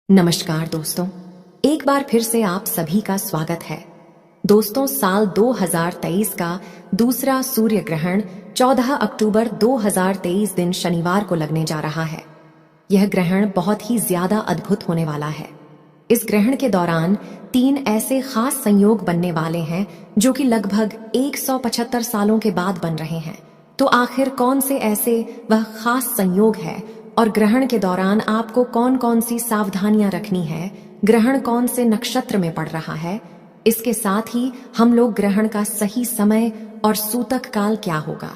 नमस्कार दोस्तों, एक बार फिर से आप सभी का स्वागत है। दोस्तों, साल 2023 का दूसरा सूर्य ग्रहण 14 अक्टूबर 2023 दिन शनिवार को लगने जा रहा है। यह ग्रहण बहुत ही ज्यादा अद्भुत होने वाला है। इस ग्रहण के दौरान 3 ऐसे खास संयोग बनने वाले हैं जो कि लगभग 175 सालों के बाद बन रहे हैं। तो आखिर कौन से ऐसे वह खास संयोग है और ग्रहण के दौरान आपको कौन कौन सी सावधानियां रखनी है, ग्रहण कौन से नक्षत्र में पड़ रहा है, इसके साथ ही हम लोग ग्रहण का सही समय और सूतक काल क्या होगा,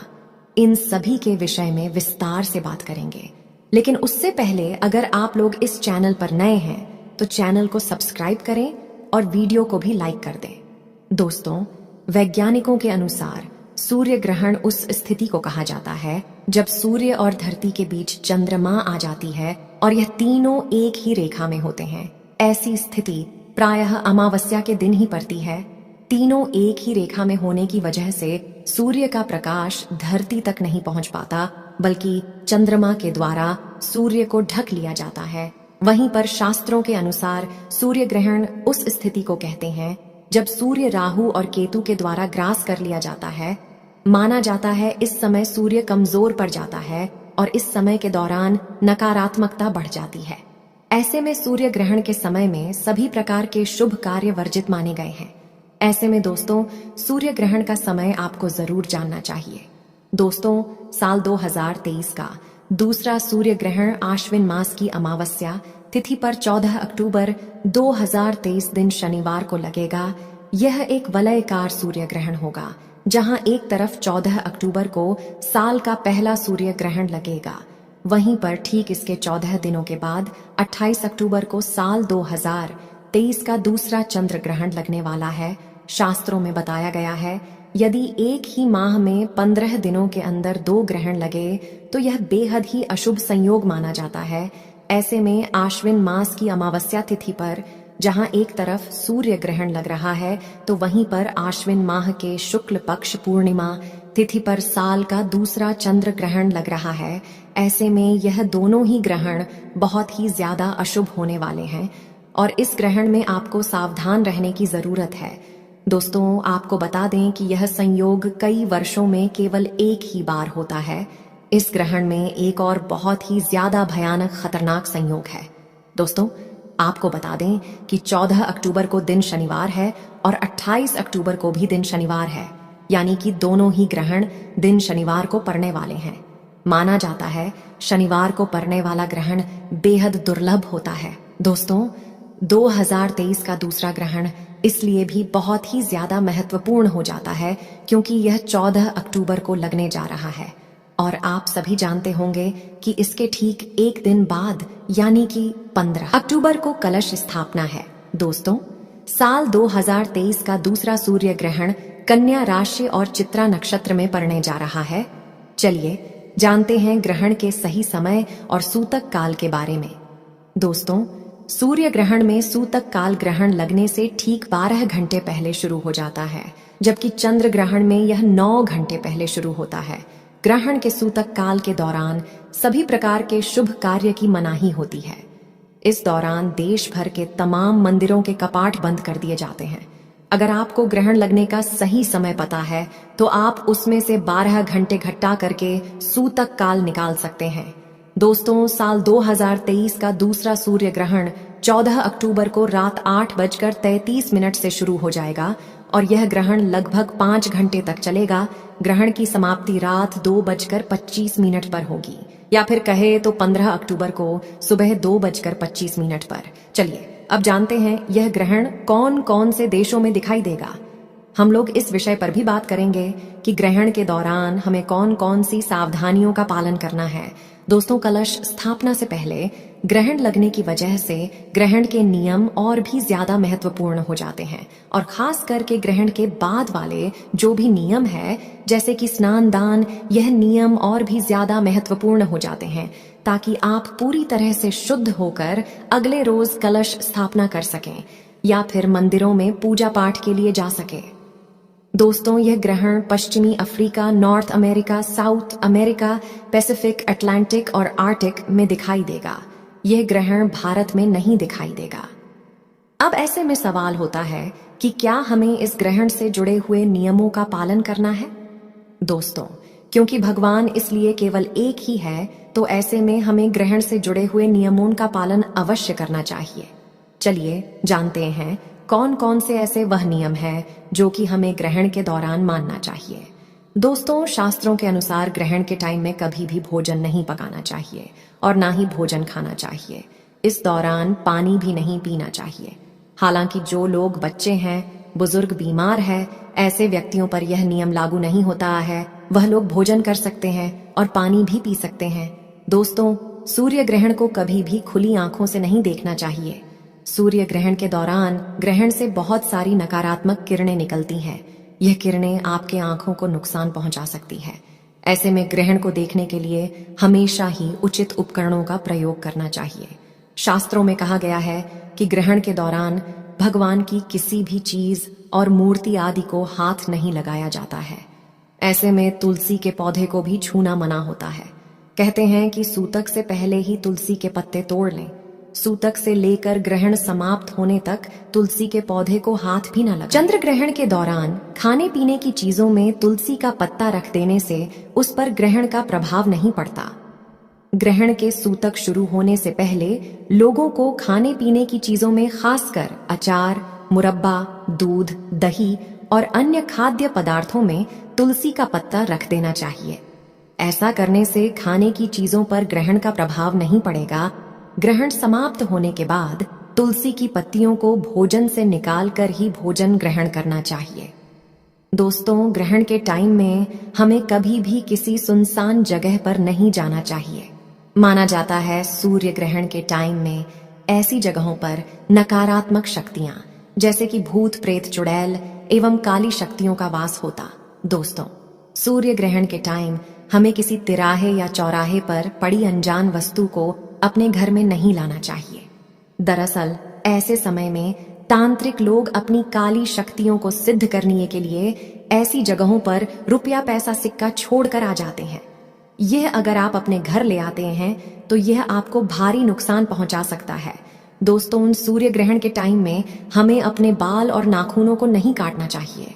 इन सभी के विषय में विस्तार से बात करेंगे। लेकिन उससे पहले अगर आप लोग इस चैनल पर नए हैं तो चैनल को सब्सक्राइब करें और वीडियो को भी लाइक कर दें। दोस्तों, वैज्ञानिकों के अनुसार सूर्य ग्रहण उस स्थिति को कहा जाता है जब सूर्य और धरती के बीच चंद्रमा आ जाती है और यह तीनों एक ही रेखा में होते हैं। ऐसी स्थिति प्रायः अमावस्या के दिन ही पड़ती है। तीनों एक ही रेखा में होने की वजह से सूर्य का प्रकाश धरती तक नहीं पहुंच पाता, बल्कि चंद्रमा के द्वारा सूर्य को ढक लिया जाता है। वहीं पर शास्त्रों के अनुसार सूर्य ग्रहण उस स्थिति को कहते हैं जब सूर्य राहु और केतु के द्वारा ग्रास कर लिया जाता है। माना जाता है इस समय सूर्य कमजोर पड़ जाता है और इस समय के दौरान नकारात्मकता बढ़ जाती है। ऐसे में सूर्य ग्रहण के समय में सभी प्रकार के शुभ कार्य वर्जित माने गए हैं। ऐसे में दोस्तों, सूर्य ग्रहण का समय आपको जरूर जानना चाहिए। दोस्तों, साल 2023 का दूसरा सूर्य ग्रहण आश्विन मास की अमावस्या तिथि पर 14 अक्टूबर 2023 दिन शनिवार को लगेगा। यह एक वलयकार सूर्य ग्रहण होगा, जहां एक तरफ 14 अक्टूबर को साल का पहला सूर्य ग्रहण लगेगा, वहीं पर ठीक इसके 14 दिनों के बाद 28 अक्टूबर को साल 2023 का दूसरा चंद्र ग्रहण लगने वाला है। शास्त्रों में बताया गया है यदि एक ही माह में 15 दिनों के अंदर 2 ग्रहण लगे तो यह बेहद ही अशुभ संयोग माना जाता है। ऐसे में आश्विन मास की अमावस्या तिथि पर जहां एक तरफ सूर्य ग्रहण लग रहा है तो वहीं पर आश्विन माह के शुक्ल पक्ष पूर्णिमा तिथि पर साल का दूसरा चंद्र ग्रहण लग रहा है। ऐसे में यह दोनों ही ग्रहण बहुत ही ज्यादा अशुभ होने वाले हैं और इस ग्रहण में आपको सावधान रहने की जरूरत है। दोस्तों, आपको बता दें कि यह संयोग कई वर्षों में केवल एक ही बार होता है। इस ग्रहण में एक और बहुत ही ज्यादा भयानक खतरनाक संयोग है। दोस्तों, आपको बता दें कि 14 अक्टूबर को दिन शनिवार है और 28 अक्टूबर को भी दिन शनिवार है, यानी कि दोनों ही ग्रहण दिन शनिवार को पड़ने वाले हैं। माना जाता है शनिवार को पड़ने वाला ग्रहण बेहद दुर्लभ होता है। दोस्तों, 2023 का दूसरा ग्रहण इसलिए भी बहुत ही ज्यादा महत्वपूर्ण हो जाता है क्योंकि यह 14 अक्टूबर को लगने जा रहा है और आप सभी जानते होंगे कि इसके ठीक एक दिन बाद यानी कि 15 अक्टूबर को कलश स्थापना है। दोस्तों, साल 2023 का दूसरा सूर्य ग्रहण कन्या राशि और चित्रा नक्षत्र में पड़ने जा रहा है। चलिए जानते हैं ग्रहण के सही समय और सूतक काल के बारे में। दोस्तों, सूर्य ग्रहण में सूतक काल ग्रहण लगने से ठीक 12 घंटे पहले शुरू हो जाता है, जबकि चंद्र ग्रहण में यह 9 घंटे पहले शुरू होता है। ग्रहण के सूतक काल के दौरान सभी प्रकार के शुभ कार्य की मनाही होती है। इस दौरान देश भर के तमाम मंदिरों के कपाट बंद कर दिए जाते हैं। अगर आपको ग्रहण लगने का सही समय पता है तो आप उसमें से 12 घंटे घटा करके सूतक काल निकाल सकते हैं। दोस्तों, साल 2023 का दूसरा सूर्य ग्रहण 14 अक्टूबर को रात 8:33 से शुरू हो जाएगा और यह ग्रहण लगभग 5 घंटे तक चलेगा। ग्रहण की समाप्ति रात 2:25 पर होगी, या फिर कहे तो 15 अक्टूबर को सुबह 2:25 पर। चलिए अब जानते हैं यह ग्रहण कौन कौन से देशों में दिखाई देगा। हम लोग इस विषय पर भी बात करेंगे कि ग्रहण के दौरान हमें कौन कौन सी सावधानियों का पालन करना है। दोस्तों, कलश स्थापना से पहले ग्रहण लगने की वजह से ग्रहण के नियम और भी ज्यादा महत्वपूर्ण हो जाते हैं और खास करके ग्रहण के बाद वाले जो भी नियम है जैसे कि स्नान दान, यह नियम और भी ज्यादा महत्वपूर्ण हो जाते हैं ताकि आप पूरी तरह से शुद्ध होकर अगले रोज कलश स्थापना कर सकें या फिर मंदिरों में पूजा पाठ के लिए जा सके। दोस्तों, यह ग्रहण पश्चिमी Africa, north America, south America, Pacific, Atlantic और आर्टिक में दिखाई देगा। यह ग्रहण भारत में नहीं दिखाई देगा। अब ऐसे में सवाल होता है कि क्या हमें इस ग्रहण से जुड़े हुए नियमों का पालन करना है? दोस्तों, क्योंकि भगवान इसलिए केवल एक ही है, तो ऐसे में हमें ग्रहण से जुड़े हुए नियमों का पालन अवश्य करना चाहिए। चलिए जानते हैं कौन कौन से ऐसे वह नियम है जो कि हमें ग्रहण के दौरान मानना चाहिए। दोस्तों, शास्त्रों के अनुसार ग्रहण के टाइम में कभी भी भोजन नहीं पकाना चाहिए और ना ही भोजन खाना चाहिए। इस दौरान पानी भी नहीं पीना चाहिए। हालांकि जो लोग बच्चे हैं, बुजुर्ग, बीमार है, ऐसे व्यक्तियों पर यह नियम लागू नहीं होता है। वह लोग भोजन कर सकते हैं और पानी भी पी सकते हैं। दोस्तों, सूर्य ग्रहण को कभी भी खुली आंखों से नहीं देखना चाहिए। सूर्य ग्रहण के दौरान ग्रहण से बहुत सारी नकारात्मक किरणें निकलती हैं। यह किरणें आपके आंखों को नुकसान पहुंचा सकती है। ऐसे में ग्रहण को देखने के लिए हमेशा ही उचित उपकरणों का प्रयोग करना चाहिए। शास्त्रों में कहा गया है कि ग्रहण के दौरान भगवान की किसी भी चीज और मूर्ति आदि को हाथ नहीं लगाया जाता है। ऐसे में तुलसी के पौधे को भी छूना मना होता है। कहते हैं कि सूतक से पहले ही तुलसी के पत्ते तोड़ लें। सूतक से लेकर ग्रहण समाप्त होने तक तुलसी के पौधे को हाथ भी न लगाएं। चंद्र ग्रहण के दौरान खाने पीने की चीजों में तुलसी का पत्ता रख देने से उस पर ग्रहण का प्रभाव नहीं पड़ता। ग्रहण के सूतक शुरू होने से पहले लोगों को खाने पीने की चीजों में खासकर अचार, मुरब्बा, दूध, दही और अन्य खाद्य पदार्थों में तुलसी का पत्ता रख देना चाहिए। ऐसा करने से खाने की चीजों पर ग्रहण का प्रभाव नहीं पड़ेगा। ग्रहण समाप्त होने के बाद तुलसी की पत्तियों को भोजन से निकालकर ही भोजन ग्रहण करना चाहिए। दोस्तों, ग्रहण के टाइम में हमें कभी भी किसी सुनसान जगह पर नहीं जाना चाहिए। माना जाता है सूर्य ग्रहण के टाइम में ऐसी जगहों पर नकारात्मक शक्तियां जैसे कि भूत, प्रेत, चुड़ैल एवं काली शक्तियों का वास होता। दोस्तों, सूर्य ग्रहण के टाइम हमें किसी तिराहे या चौराहे पर पड़ी अनजान वस्तु को अपने घर में नहीं लाना चाहिए। दरअसल ऐसे समय में तांत्रिक लोग अपनी काली शक्तियों को सिद्ध करने के लिए ऐसी जगहों पर रुपया, पैसा, सिक्का छोड़कर आ जाते हैं। यह अगर आप अपने घर ले आते हैं तो यह आपको भारी नुकसान पहुंचा सकता है। दोस्तों, उन सूर्य ग्रहण के टाइम में हमें अपने बाल और नाखूनों को नहीं काटना चाहिए।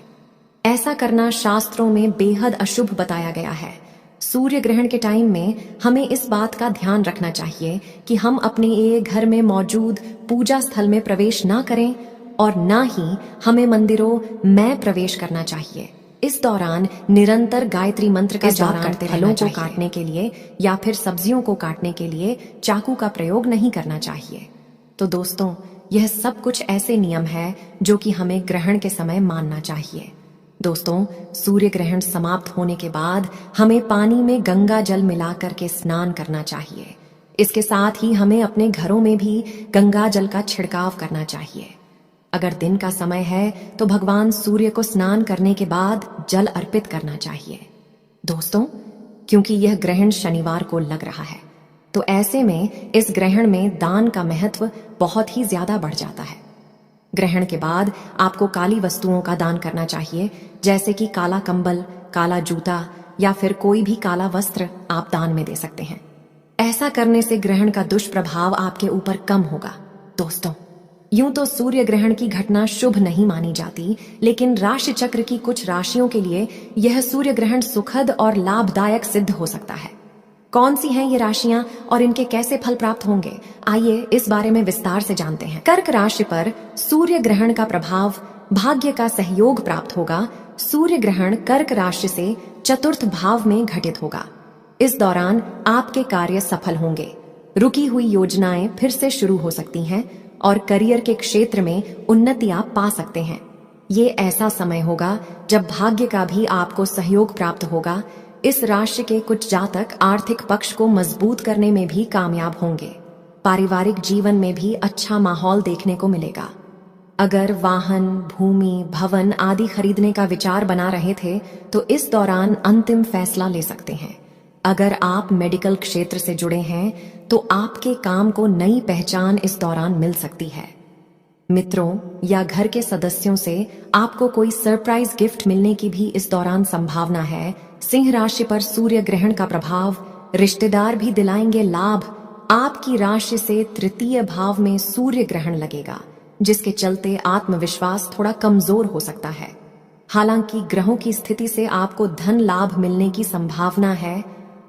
ऐसा करना शास्त्रों में बेहद अशुभ बताया गया है। सूर्य ग्रहण के टाइम में हमें इस बात का ध्यान रखना चाहिए कि हम अपने घर में मौजूद पूजा स्थल में प्रवेश ना करें और ना ही हमें मंदिरों में प्रवेश करना चाहिए। इस दौरान निरंतर गायत्री मंत्र का जाप करते फलों को काटने के लिए या फिर सब्जियों को काटने के लिए चाकू का प्रयोग नहीं करना चाहिए। तो दोस्तों, यह सब कुछ ऐसे नियम है जो कि हमें ग्रहण के समय मानना चाहिए। दोस्तों, सूर्य ग्रहण समाप्त होने के बाद हमें पानी में गंगा जल मिलाकर के स्नान करना चाहिए। इसके साथ ही हमें अपने घरों में भी गंगा जल का छिड़काव करना चाहिए। अगर दिन का समय है तो भगवान सूर्य को स्नान करने के बाद जल अर्पित करना चाहिए। दोस्तों, क्योंकि यह ग्रहण शनिवार को लग रहा है, तो ऐसे में इस ग्रहण में दान का महत्व बहुत ही ज्यादा बढ़ जाता है। ग्रहण के बाद आपको काली वस्तुओं का दान करना चाहिए, जैसे कि काला कंबल, काला जूता या फिर कोई भी काला वस्त्र आप दान में दे सकते हैं। ऐसा करने से ग्रहण का दुष्प्रभाव आपके ऊपर कम होगा। दोस्तों, यूं तो सूर्य ग्रहण की घटना शुभ नहीं मानी जाती, लेकिन राशि चक्र की कुछ राशियों के लिए यह सूर्य ग्रहण सुखद और लाभदायक सिद्ध हो सकता है। कौन सी हैं ये राशियां और इनके कैसे फल प्राप्त होंगे, आइए इस बारे में विस्तार से जानते हैं। कर्क राशि पर सूर्य ग्रहण का प्रभाव भाग्य का सहयोग प्राप्त होगा। सूर्य ग्रहण कर्क राशि से चतुर्थ भाव में घटित होगा। इस दौरान आपके कार्य सफल होंगे। रुकी हुई योजनाएं फिर से शुरू हो सकती हैं और करियर के क्षेत्र में उन्नति आप पा सकते हैं। ये ऐसा समय होगा जब भाग्य का भी आपको सहयोग प्राप्त होगा। इस राशि के कुछ जातक आर्थिक पक्ष को मजबूत करने में भी कामयाब होंगे। पारिवारिक जीवन में भी अच्छा माहौल देखने को मिलेगा। अगर वाहन, भूमि, भवन आदि खरीदने का विचार बना रहे थे तो इस दौरान अंतिम फैसला ले सकते हैं। अगर आप मेडिकल क्षेत्र से जुड़े हैं तो आपके काम को नई पहचान इस दौरान मिल सकती है। मित्रों या घर के सदस्यों से आपको कोई सरप्राइज गिफ्ट मिलने की भी इस दौरान संभावना है। सिंह राशि पर सूर्य ग्रहण का प्रभाव रिश्तेदार भी दिलाएंगे लाभ। आपकी राशि से तृतीय भाव में सूर्य ग्रहण लगेगा, जिसके चलते आत्मविश्वास थोड़ा कमजोर हो सकता है। हालांकि ग्रहों की स्थिति से आपको धन लाभ मिलने की संभावना है।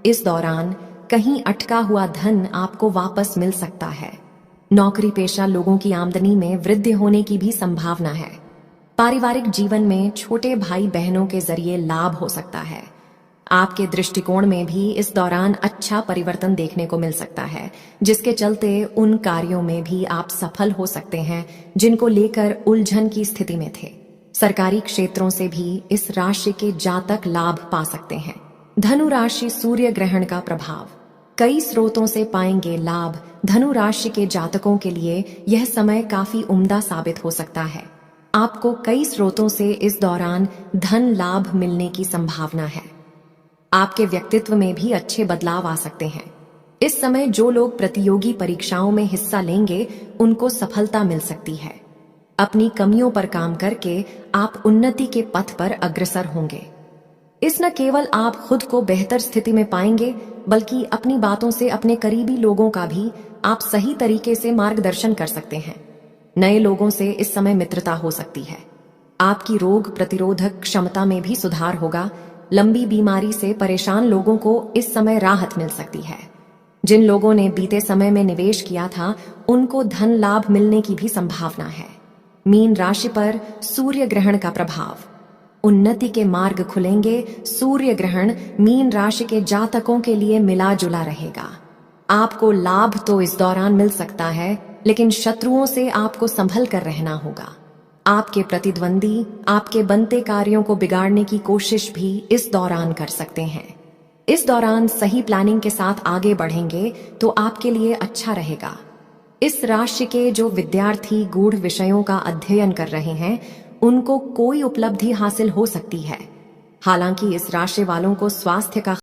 इस दौरान कहीं अटका हुआ धन आपको वापस मिल सकता है। नौकरी पेशा लोगों की आमदनी में वृद्धि होने की भी संभावना है। पारिवारिक जीवन में छोटे भाई बहनों के जरिए लाभ हो सकता है। आपके दृष्टिकोण में भी इस दौरान अच्छा परिवर्तन देखने को मिल सकता है, जिसके चलते उन कार्यों में भी आप सफल हो सकते हैं जिनको लेकर उलझन की स्थिति में थे। सरकारी क्षेत्रों से भी इस राशि के जातक लाभ पा सकते हैं। धनु राशि सूर्य ग्रहण का प्रभाव। कई स्रोतों से पाएंगे लाभ। धनु राशि के जातकों के लिए यह समय काफी उम्दा साबित हो सकता है। आपको कई स्रोतों से इस दौरान धन लाभ मिलने की संभावना है। आपके व्यक्तित्व में भी अच्छे बदलाव आ सकते हैं। इस समय जो लोग प्रतियोगी परीक्षाओं में हिस्सा लेंगे उनको सफलता मिल सकती है। अपनी कमियों पर काम करके आप उन्नति के पथ पर अग्रसर होंगे। इस न केवल आप खुद को बेहतर स्थिति में पाएंगे, बल्कि अपनी बातों से अपने करीबी लोगों का भी आप सही तरीके से मार्गदर्शन कर सकते हैं। नए लोगों से इस समय मित्रता हो सकती है। आपकी रोग प्रतिरोधक क्षमता में भी सुधार होगा। लंबी बीमारी से परेशान लोगों को इस समय राहत मिल सकती है। जिन लोगों ने बीते समय में निवेश किया था उनको धन लाभ मिलने की भी संभावना है। मीन राशि पर सूर्य ग्रहण का प्रभाव। उन्नति के मार्ग खुलेंगे। सूर्य ग्रहण मीन राशि के जातकों के लिए मिला जुला रहेगा। आपको लाभ तो इस दौरान मिल सकता है, लेकिन शत्रुओं से आपको संभल कर रहना होगा। आपके प्रतिद्वंदी आपके बनते कार्यों को बिगाड़ने की कोशिश भी इस दौरान कर सकते हैं। इस दौरान सही प्लानिंग के साथ आगे बढ़ेंगे तो आपके लिए अच्छा रहेगा। इस राशि के जो विद्यार्थी गूढ़ विषयों का अध्ययन कर रहे हैं उनको कोई उपलब्धि हासिल हो सकती है। हालांकि इस राशि वालों को स्वास्थ्य का